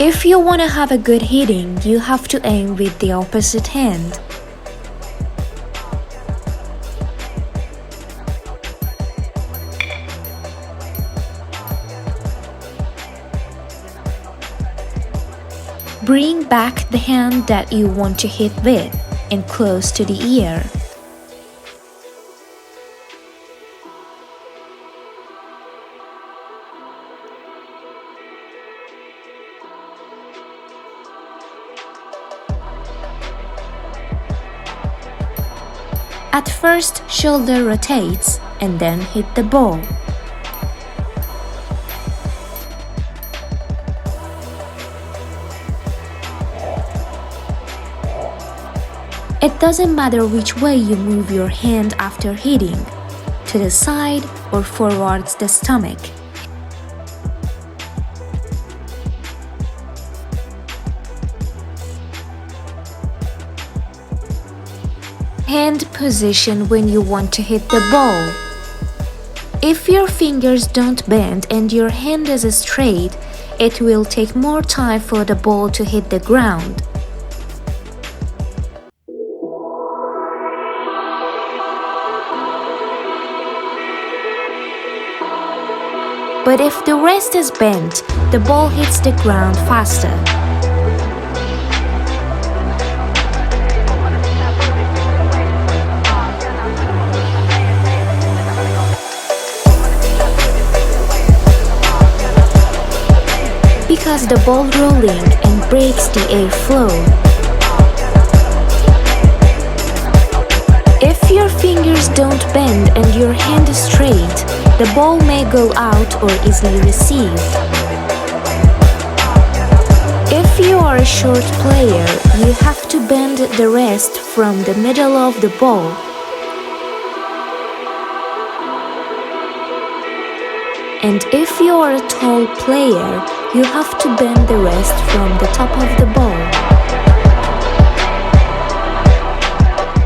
If you want to have a good hitting, you have to aim with the opposite hand. Bring back the hand that you want to hit with and close to the ear. At first, shoulder rotates and then hit the ball. It doesn't matter which way you move your hand after hitting, to the side or forwards the stomach. Hand position when you want to hit the ball. If your fingers don't bend and your hand is straight, it will take more time for the ball to hit the ground. But if the wrist is bent, the ball hits the ground faster. Because the ball rolling and breaks the airflow. If your fingers don't bend and your hand is straight, the ball may go out or easily received. If you are a short player, you have to bend the wrist from the middle of the ball. And if you are a tall player, you have to bend the wrist from the top of the ball.